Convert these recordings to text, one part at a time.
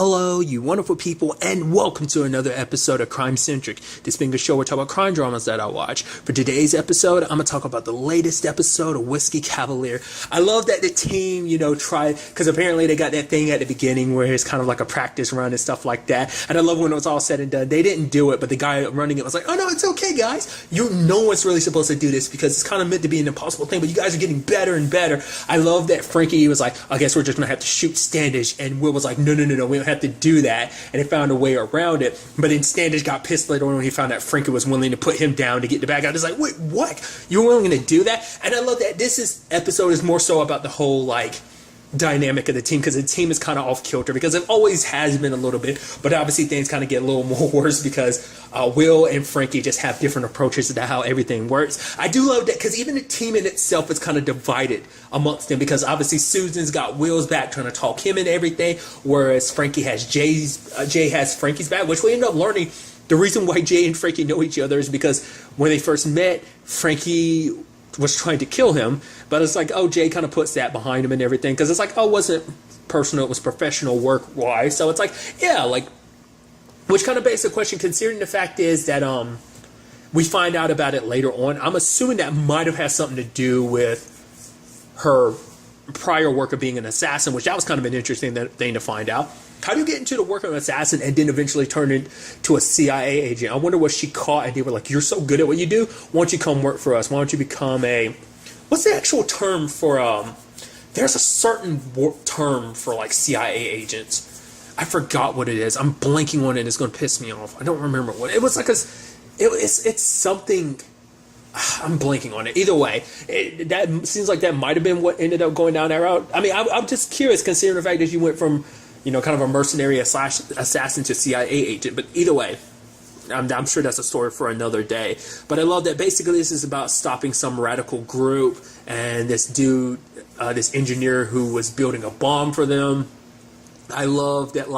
Hello, you wonderful people, and welcome to another episode of Crime Centric. This being a show where I talk about crime dramas that I watch. For today's episode, I'm going to talk about the latest episode of Whiskey Cavalier. I love that the team, tried, because apparently they got that thing at the beginning where it's kind of like a practice run and stuff like that. And I love when it was all said and done. They didn't do it, but the guy running it was like, oh no, it's okay, guys. No one's really supposed to do this because it's kind of meant to be an impossible thing, but you guys are getting better and better. I love that Frankie was like, I guess we're just going to have to shoot Standish. And Will was like, no, we don't have to do that. And they found a way around it. But then Standish got pissed later on when he found out Frankie was willing to put him down to get the bad guy. He's like, wait, what? You're willing to do that? And I love that episode is more so about the whole, dynamic of the team, because the team is kind of off kilter, because it always has been a little bit, but obviously things kind of get a little more worse because Will and Frankie just have different approaches to how everything works. I do love that because even the team in itself is kind of divided amongst them, because obviously Susan's got Will's back trying to talk him and everything, whereas Frankie has Jay has Frankie's back, which we end up learning the reason why Jay and Frankie know each other is because when they first met, Frankie was trying to kill him, but it's like, oh, Jay kind of puts that behind him and everything, because it's like, oh, it wasn't personal, it was professional work wise. So it's like, yeah, which kind of begs the question, considering the fact is that we find out about it later on. I'm assuming that might have had something to do with her prior work of being an assassin, which that was kind of an interesting thing to find out. How do you get into the work of an assassin and then eventually turn into a CIA agent? I wonder what she caught and they were like, you're so good at what you do, why don't you come work for us? Why don't you become what's the actual term for, there's a certain term for CIA agents. I forgot what it is. I'm blanking on it. It's going to piss me off. I don't remember what it was. It's something. I'm blanking on it. Either way, that seems like that might have been what ended up going down that route. I mean, I'm just curious, considering the fact that you went from, kind of a mercenary assassin to CIA agent. But either way, I'm sure that's a story for another day. But I love that basically this is about stopping some radical group, and this dude, this engineer who was building a bomb for them. I love that,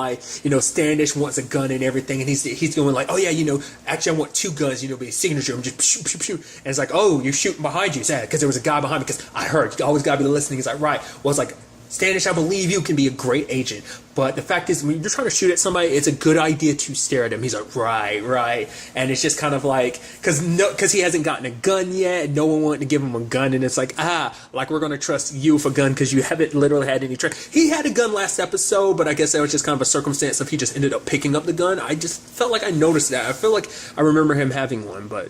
Standish wants a gun and everything, and he's going like, oh yeah, actually I want two guns, be a signature, I'm just shoot, shoot, shoot. And it's like, oh, you're shooting behind you. Sad, because there was a guy behind me, because I heard, you always gotta be listening. He's like, right. Well, it's like, Standish, I believe you can be a great agent, but the fact is, when you're trying to shoot at somebody, it's a good idea to stare at him. He's like, right, and it's just kind of like, because he hasn't gotten a gun yet, no one wanted to give him a gun, and it's like, we're going to trust you with a gun because you haven't literally had any training. He had a gun last episode, but I guess that was just kind of a circumstance of he just ended up picking up the gun. I just felt like I noticed that. I feel like I remember him having one, but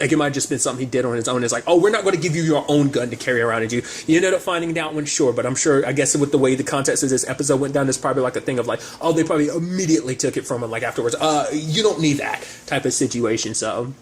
it might have just been something he did on his own. It's like, oh, we're not going to give you your own gun to carry around with you. You ended up finding out one, sure, but I'm sure, I guess with the way the context of this episode went down, there's probably a thing of oh, they probably immediately took it from him, afterwards. You don't need that type of situation, so.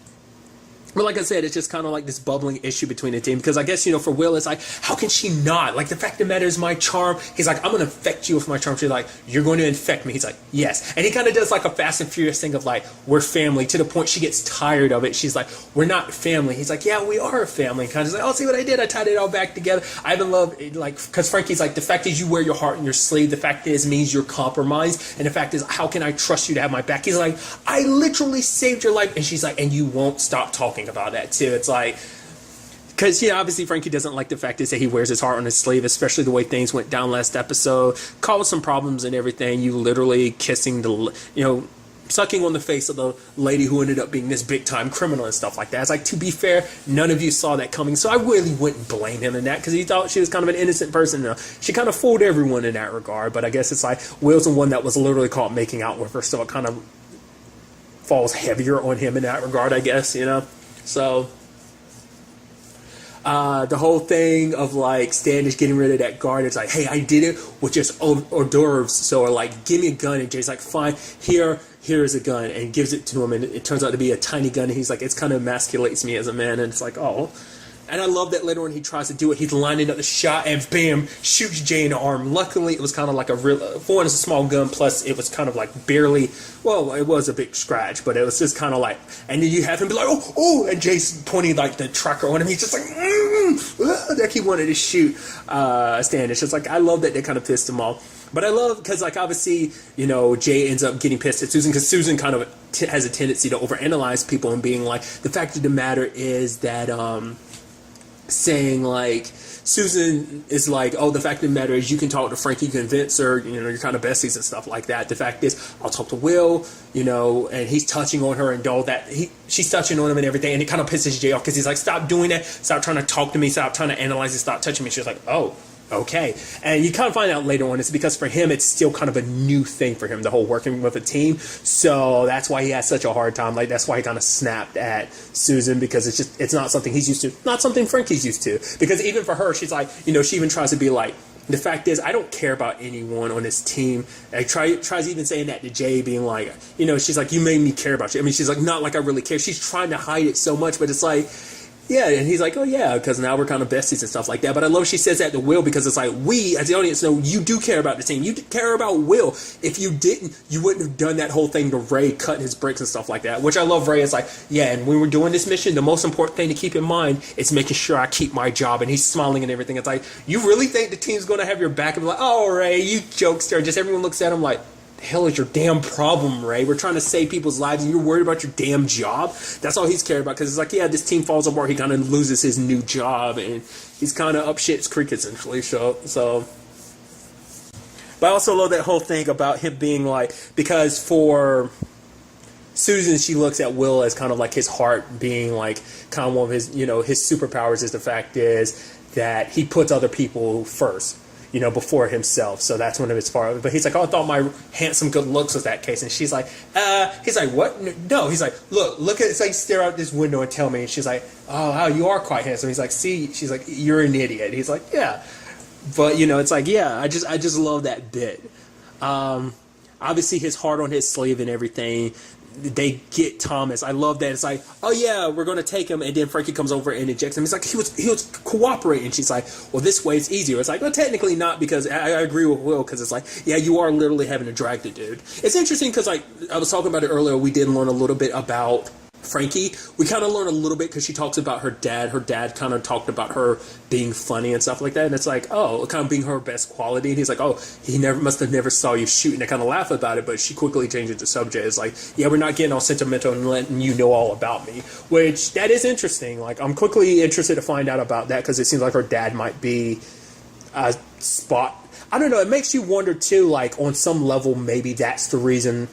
But like I said, it's just kind of this bubbling issue between the team. Because I guess, for Will, it's like, how can she not? The fact of the matter is my charm. He's like, I'm going to infect you with my charm. She's like, you're going to infect me. He's like, yes. And he kind of does a Fast and Furious thing of we're family, to the point she gets tired of it. She's like, we're not family. He's like, yeah, we are a family. And kind of like, oh, see what I did? I tied it all back together. I even love it, because Frankie's like, the fact is you wear your heart in your sleeve. The fact is means you're compromised. And the fact is, how can I trust you to have my back? He's like, I literally saved your life. And she's like, and you won't stop talking about that too. It's like, because obviously Frankie doesn't like the fact that he wears his heart on his sleeve, especially the way things went down last episode, caused some problems and everything. You literally kissing sucking on the face of the lady who ended up being this big time criminal and stuff like that. It's like, to be fair, none of you saw that coming, so I really wouldn't blame him in that, because he thought she was kind of an innocent person. She kind of fooled everyone in that regard, but I guess it's Will's the one that was literally caught making out with her, so it kind of falls heavier on him in that regard, I guess, So, the whole thing of Standish getting rid of that guard, it's like, hey, I did it with just hors d'oeuvres, so give me a gun, and Jay's like, fine, here's a gun, and gives it to him, and it turns out to be a tiny gun, and he's like, it's kind of emasculates me as a man, and it's like, oh. And I love that later when he tries to do it, he's lining up the shot and bam, shoots Jay in the arm. Luckily, it was kind of a real, for one, it's a small gun, plus it was kind of barely, well, it was a big scratch, but it was just kind of and then you have him be like, oh, and Jay's pointing the tracker on him. He's just like he wanted to shoot Standish. It's I love that they kind of pissed him off. But I love, because obviously, Jay ends up getting pissed at Susan, because Susan kind of has a tendency to overanalyze people and being the fact of the matter is that, saying like, Susan is like, oh, the fact of the matter is you can talk to Frankie, convince her, you're kind of besties and stuff like that. The fact is, I'll talk to Will, and he's touching on her and all that. She's touching on him and everything, and it kind of pisses Jay off because he's like, stop doing that, stop trying to talk to me, stop trying to analyze it, stop touching me. She's like, oh, okay. And you kind of find out later on it's because for him it's still kind of a new thing for him, the whole working with a team. So that's why he has such a hard time. Like, that's why he kind of snapped at Susan, because it's not something he's used to, not something Frankie's used to. Because even for her, she's like, she even tries to be like, the fact is, I don't care about anyone on this team. Like, tries even saying that to Jay, being like, she's like, you made me care about you. I mean, she's like, not like I really care. She's trying to hide it so much, but it's like, yeah, and he's like, oh yeah, because now we're kind of besties and stuff like that. But I love she says that to Will, because it's like, we, as the audience, know you do care about the team. You care about Will. If you didn't, you wouldn't have done that whole thing to Ray, cutting his bricks and stuff like that. Which I love. Ray is like, yeah, and when we're doing this mission, the most important thing to keep in mind is making sure I keep my job. And he's smiling and everything. It's like, you really think the team's going to have your back and be like, oh, Ray, you jokester. Just everyone looks at him like, the hell is your damn problem, Ray? We're trying to save people's lives and you're worried about your damn job? That's all he's cared about, because it's like, yeah, this team falls apart, he kind of loses his new job and he's kind of up shit's creek essentially. So but I also love that whole thing about him being like, because for Susan, she looks at Will as kind of like his heart being like kind of one of his, his superpowers is the fact is that he puts other people first, before himself. So that's one of his far. But he's like, oh, I thought my handsome good looks was that case. And she's like, he's like, what? No. He's like, look at, it's like, stare out this window and tell me. And she's like, oh, wow, you are quite handsome. He's like, see, she's like, you're an idiot. He's like, yeah. But, it's like, yeah, I just love that bit. Obviously his heart on his sleeve and everything. They get Thomas. I love that. It's like, oh yeah, we're going to take him, and then Frankie comes over and ejects him. He's like, he was cooperating. She's like, well, this way it's easier. It's like, well, technically not, because I agree with Will, because it's like, yeah, you are literally having to drag the dude. It's interesting because, like, I was talking about it earlier, we did learn a little bit about Frankie. We kind of learn a little bit because she talks about her dad. Her dad kind of talked about her being funny and stuff like that. And it's like, oh, kind of being her best quality. And he's like, oh, he must have never saw you shoot. And I kind of laugh about it, but she quickly changes the subject. It's like, yeah, we're not getting all sentimental and letting you know all about me, which that is interesting. Like, I'm quickly interested to find out about that, because it seems like her dad might be a spot. I don't know. It makes you wonder too, like, on some level, maybe that's the reason.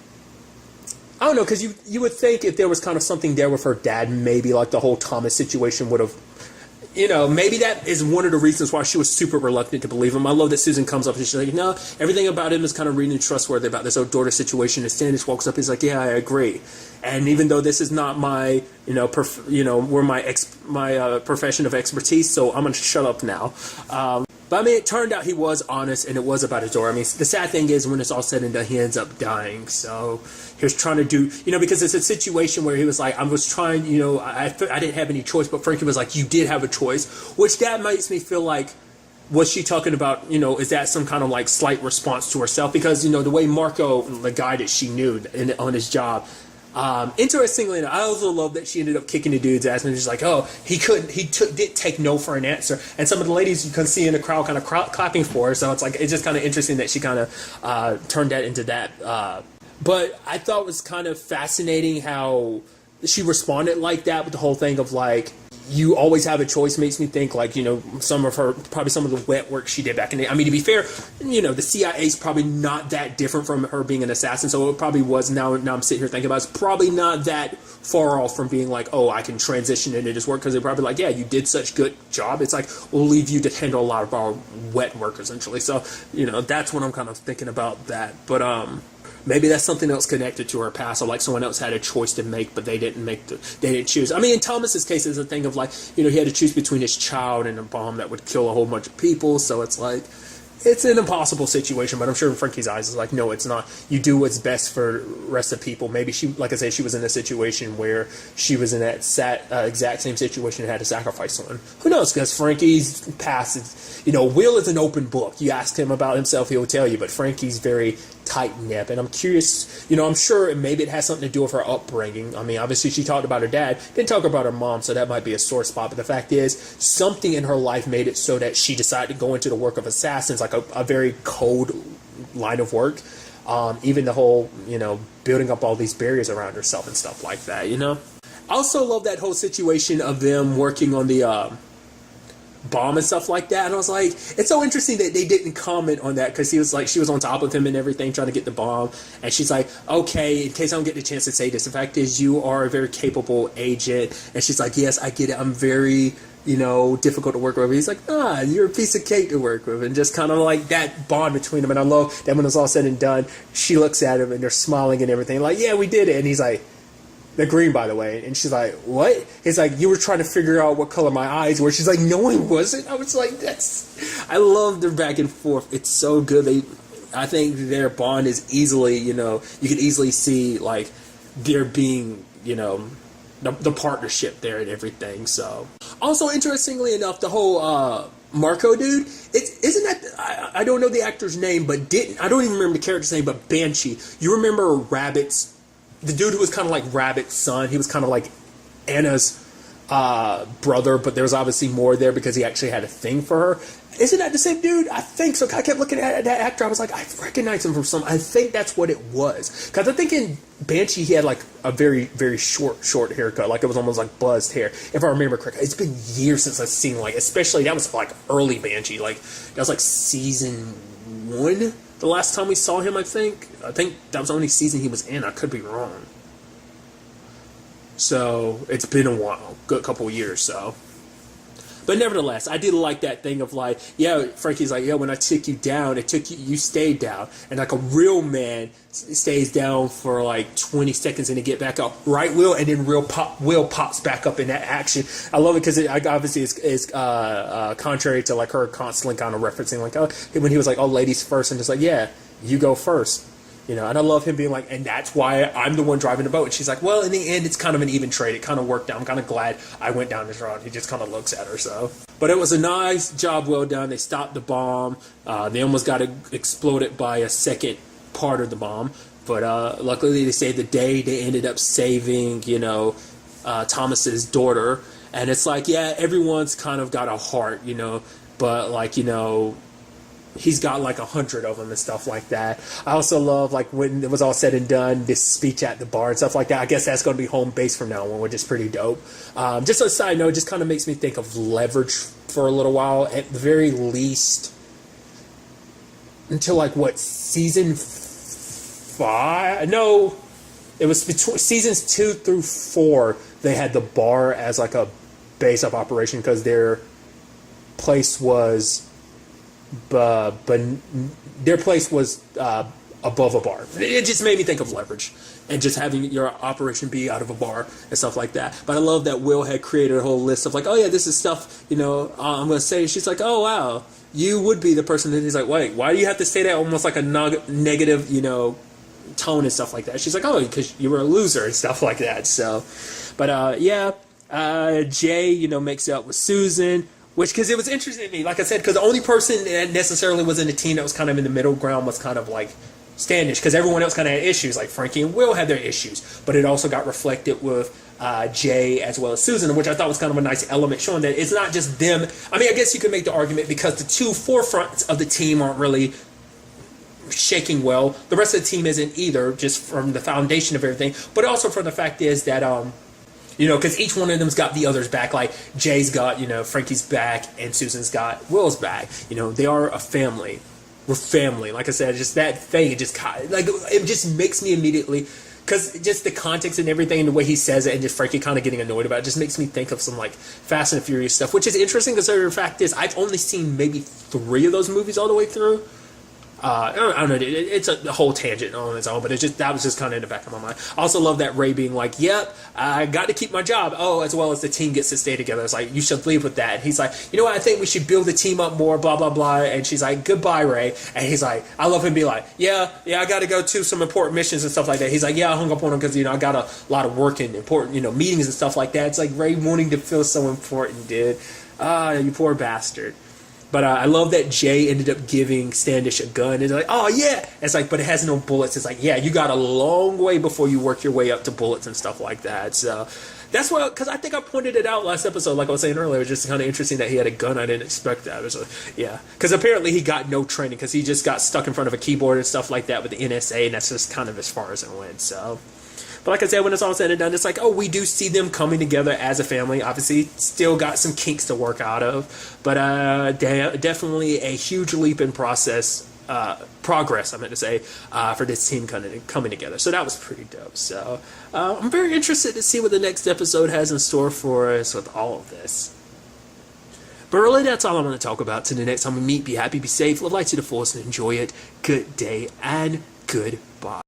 I don't know, because you would think if there was kind of something there with her dad, maybe like the whole Thomas situation would have, maybe that is one of the reasons why she was super reluctant to believe him. I love that Susan comes up and she's like, no, everything about him is kind of really trustworthy about this old daughter situation. And Stannis walks up, he's like, yeah, I agree. And even though this is not my, we're my profession of expertise, so I'm going to shut up now. But I mean, it turned out he was honest, and it was about his daughter. I mean, the sad thing is, when it's all said and done, he ends up dying. So he was trying to do, because it's a situation where he was like, I was trying, I didn't have any choice, but Frankie was like, you did have a choice, which that makes me feel like, was she talking about, is that some kind of like slight response to herself? Because, the way Marco, the guy that she knew on his job, interestingly enough, I also love that she ended up kicking the dude's ass, and just like, oh, didn't take no for an answer. And some of the ladies you can see in the crowd kind of clapping for her. So it's like, it's just kind of interesting that she kind of turned that into that. But I thought it was kind of fascinating how she responded like that with the whole thing of like, you always have a choice. Makes me think like, some of the wet work she did back in the day. I mean, to be fair, the CIA's probably not that different from her being an assassin. So it probably was, now I'm sitting here thinking about it, it's probably not that far off from being like, oh, I can transition into this work. Because they're probably like, yeah, you did such good job. It's like, we'll leave you to handle a lot of our wet work essentially. So, that's what I'm kind of thinking about that. But, maybe that's something else connected to her past, or like someone else had a choice to make, but they didn't choose. I mean, in Thomas's case, it's a thing of like, he had to choose between his child and a bomb that would kill a whole bunch of people. So it's like, it's an impossible situation, but I'm sure in Frankie's eyes, it's like, no, it's not. You do what's best for the rest of people. Maybe she, like I say, she was in a situation where she was in that exact same situation and had to sacrifice someone. Who knows? Because Frankie's past is, Will is an open book. You ask him about himself, he'll tell you, but Frankie's very tight-knit, and I'm curious, I'm sure maybe it has something to do with her upbringing. I mean, obviously she talked about her dad, didn't talk about her mom, so that might be a sore spot, but the fact is, something in her life made it so that she decided to go into the work of assassins, like a very cold line of work, even the whole, building up all these barriers around herself and stuff like that, I also love that whole situation of them working on the bomb and stuff like that. And I was like, it's so interesting that they didn't comment on that, because he was like, she was on top of him and everything trying to get the bomb. And she's like, okay, in case I don't get the chance to say this, the fact is you are a very capable agent. And she's like, yes, I get it. I'm very, difficult to work with. He's like, you're a piece of cake to work with. And just kind of like that bond between them. And I love that when it's all said and done, she looks at him and they're smiling and everything. Like, yeah, we did it. And he's like, they're green, by the way. And she's like, what? He's like, you were trying to figure out what color my eyes were. She's like, no, I wasn't. I was like, I love their back and forth. It's so good. I think their bond is easily, you can easily see like there being, the partnership there and everything. So also, interestingly enough, the whole Marco dude, isn't that, I don't know the actor's name, but I don't even remember the character's name, but Banshee. You remember Rabbit's, the dude who was kind of like Rabbit's son, he was kind of like Anna's brother, but there was obviously more there because he actually had a thing for her. Isn't that the same dude? I think so. I kept looking at that actor. I was like, I recognize him from some. I think that's what it was. Because I think in Banshee, he had like a very, very short haircut. Like it was almost like buzzed hair. If I remember correctly. It's been years since I've seen, like, especially that was like early Banshee. Like that was like season 1. The last time we saw him, I think that was the only season he was in. I could be wrong. So it's been a while, good couple of years. So. But nevertheless, I did like that thing of like, yeah, Frankie's like, yeah, when I took you down, it took you stayed down. And like a real man stays down for like 20 seconds and to get back up. Right, Will? And then Will pops back up in that action. I love it because it obviously is contrary to like her constantly kind of referencing like, oh, when he was like, oh, ladies first. And just like, yeah, you go first. And I love him being like, and that's why I'm the one driving the boat. And she's like, well, in the end, it's kind of an even trade. It kind of worked out. I'm kind of glad I went down this route. He just kind of looks at her, so. But it was a nice job, well done. They stopped the bomb. They almost got exploded by a second part of the bomb. But luckily, they saved the day. They ended up saving, Thomas's daughter. And it's like, yeah, everyone's kind of got a heart, but like, he's got like 100 of them and stuff like that. I also love like when it was all said and done, this speech at the bar and stuff like that. I guess that's going to be home base from now on, which is pretty dope. Just a side note, just kind of makes me think of Leverage for a little while, at the very least until like what, season 5? No, it was between seasons 2 through 4. They had the bar as like a base of operation because their place was. But their place was above a bar. It just made me think of Leverage and just having your operation be out of a bar and stuff like that. But I love that Will had created a whole list of like, oh yeah, this is stuff, I'm going to say. She's like, oh wow, you would be the person. And he's like, wait, why do you have to say that almost like a negative, tone and stuff like that? She's like, oh, because you were a loser and stuff like that. So, but Jay, makes out with Susan. Because it was interesting to me, like I said, because the only person that necessarily was in the team that was kind of in the middle ground was kind of like Standish, because everyone else kind of had issues. Like Frankie and Will had their issues, but it also got reflected with Jay as well as Susan, which I thought was kind of a nice element, showing that it's not just them. I mean, I guess you could make the argument because the two forefronts of the team aren't really shaking well. The rest of the team isn't either, just from the foundation of everything, but also from the fact is that because each one of them's got the other's back. Like Jay's got, Frankie's back, and Susan's got Will's back. They are a family. We're family. Like I said, just that thing, it just makes me immediately, because just the context and everything and the way he says it, and just Frankie kind of getting annoyed about it, just makes me think of some like Fast and Furious stuff, which is interesting because the fact is I've only seen maybe 3 of those movies all the way through. I don't know. It's a whole tangent on its own, but that was just kind of in the back of my mind. I also love that Ray being like, "Yep, I got to keep my job." Oh, as well as the team gets to stay together. It's like, you should leave with that. And he's like, "You know what? I think we should build the team up more." Blah blah blah. And she's like, "Goodbye, Ray." And he's like, I love him being like, "Yeah, I got to go to some important missions and stuff like that." He's like, "Yeah, I hung up on him because I got a lot of work and important meetings and stuff like that." It's like Ray wanting to feel so important, dude. You poor bastard. But I love that Jay ended up giving Standish a gun. And they're like, oh, yeah. It's like, but it has no bullets. It's like, yeah, you got a long way before you work your way up to bullets and stuff like that. So that's why, because I think I pointed it out last episode, like I was saying earlier. It was just kind of interesting that he had a gun. I didn't expect that. Yeah. Because apparently he got no training because he just got stuck in front of a keyboard and stuff like that with the NSA. And that's just kind of as far as it went. So. But like I said, when it's all said and done, it's like, oh, we do see them coming together as a family. Obviously, still got some kinks to work out of, but definitely a huge leap in progress, I meant to say, for this team coming together. So that was pretty dope. So I'm very interested to see what the next episode has in store for us with all of this. But really, that's all I'm going to talk about. Till the next time we meet, be happy, be safe, live life to the fullest, and enjoy it. Good day and goodbye.